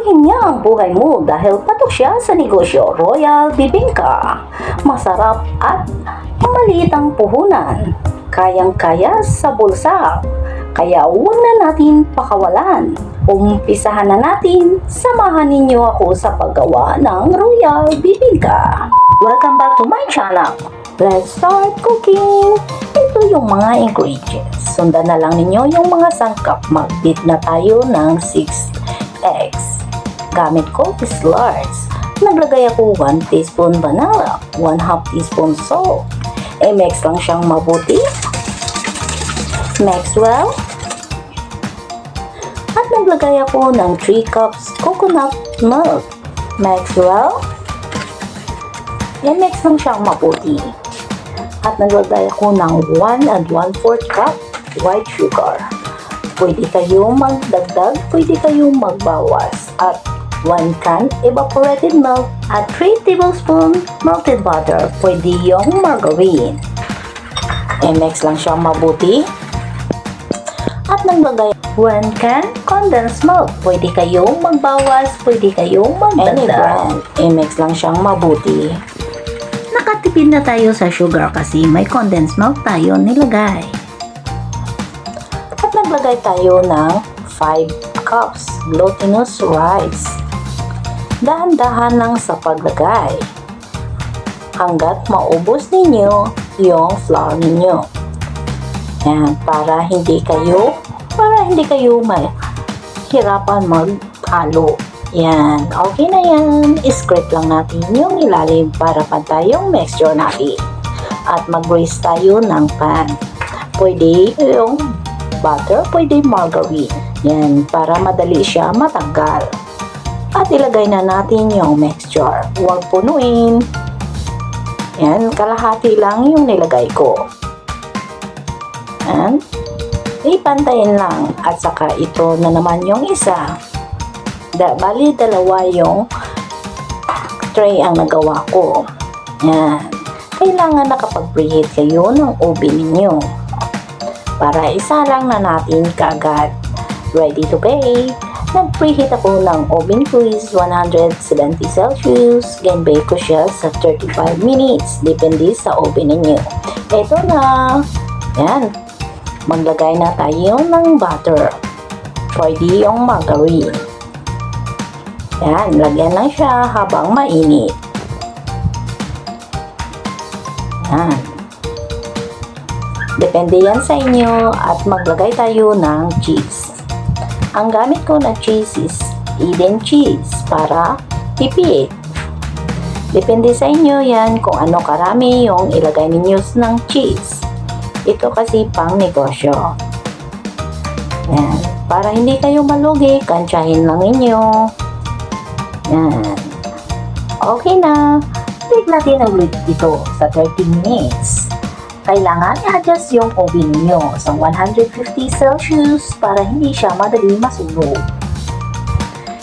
Paguhin niya ang buhay mo dahil patok siya sa negosyo Royal Bibingka. Masarap at maliit ang puhunan. Kayang-kaya sa bulsa. Kaya huwag na natin pakawalan. Umpisahan na natin. Samahan ninyo ako sa paggawa ng Royal Bibingka. Welcome back to my channel. Let's start cooking. Ito yung mga ingredients. Sundan na lang ninyo yung mga sangkap. Mag-beat na tayo ng 6 eggs. Gamit ko is large. Naglagay ako 1 teaspoon vanilla, 1/2 teaspoon salt. I-mix lang siyang mabuti. Mix well. At naglagay ako ng 3 cups coconut milk. Mix well. I-mix lang siyang mabuti. At naglagay ako ng 1 1/4 cup white sugar. Pwede kayong magdagdag, pwede kayong magbawas. At 1 can evaporated milk at 3 tablespoon melted butter. Pwede yung margarine. I-mix lang siyang mabuti. At naglagay 1 can condensed milk. Pwede kayong magbawas, pwede kayong magdagdag. I-mix lang siyang mabuti. Nakatipid na tayo sa sugar kasi may condensed milk tayo nilagay. At naglagay tayo ng 5 cups glutinous rice. Dahan-dahan lang sa paglagay hanggat maubos ninyo yung flour ninyo. Yan, para hindi kayo mahirapan maghalo. Yan, okay na yan. I-scrape lang natin yung ilalim para pantayong mixture natin. At mag-grease tayo ng pan. Pwede yung butter, pwede margarine. Yan, para madali siya matanggal. At ilagay na natin yung mixture. Huwag punuin. Yan, kalahati lang yung nilagay ko. Yan. Ipantayin lang. At saka ito na naman yung isa. Bali, dalawa yung tray ang nagawa ko. Yan. Kailangan nakapag-preheat kayo ng oven ninyo. Para isa lang na natin kaagad. Ready to bake. Nag-preheat ako ng oven ko is 170 Celsius. Gan-bake ko siya sa 35 minutes. Depende sa oven ninyo. Ito na. Yan. Maglagay na tayo ng butter. Pwede yung margarine. Yan. Lagyan lang siya habang mainit. Yan. Depende yan sa inyo. At maglagay tayo ng cheese. Ang gamit ko na cheese is Eden cheese para tipid. Depende sa inyo yan kung ano karami yung ilagay ninyo ng cheese. Ito kasi pang negosyo. Yan. Para hindi kayo malugi, kantsahin lang ninyo. Yan. Okay na. Bake natin ang ulit ito sa 30 minutes. Kailangan i-adjust yung oven niyo sa 150 Celsius para hindi siya madali masunog.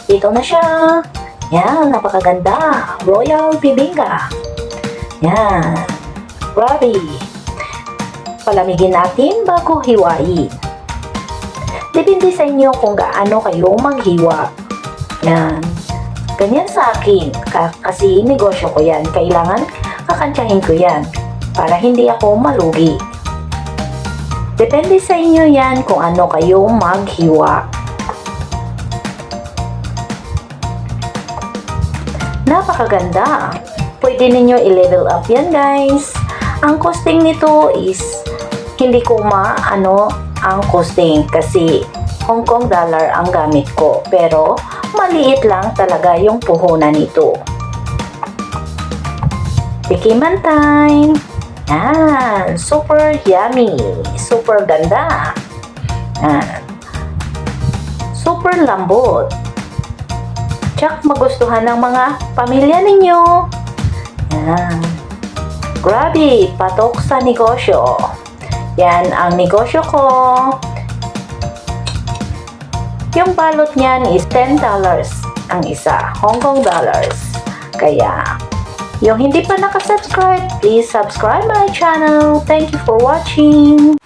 Ito na siya. Yan, napakaganda. Royal Bibingka. Yan. Grabe. Palamigin natin bago hiwain. Depende sa inyo kung gaano kayo maghiwa. Yan. Ganyan sa akin. Kasi negosyo ko yan. Kailangan kakantsahin ko yan. Para hindi ako malugi. Depende sa inyo yan kung ano kayo maghiwa. Napakaganda. Pwede ninyo i-level up yan guys. Ang costing nito is hindi ko ang costing kasi Hong Kong dollar ang gamit ko. Pero maliit lang talaga yung puhunan nito. Tikiman time. Yan, super yummy, super ganda. Yan. Super lambot. Tsak magustuhan ng mga pamilya ninyo. Yan. Grabe, patok sa negosyo. Yan ang negosyo ko. Yung balot niyan is $10 ang isa, Hong Kong dollars. Kaya yung hindi pa nakasubscribe, please subscribe my channel. Thank you for watching.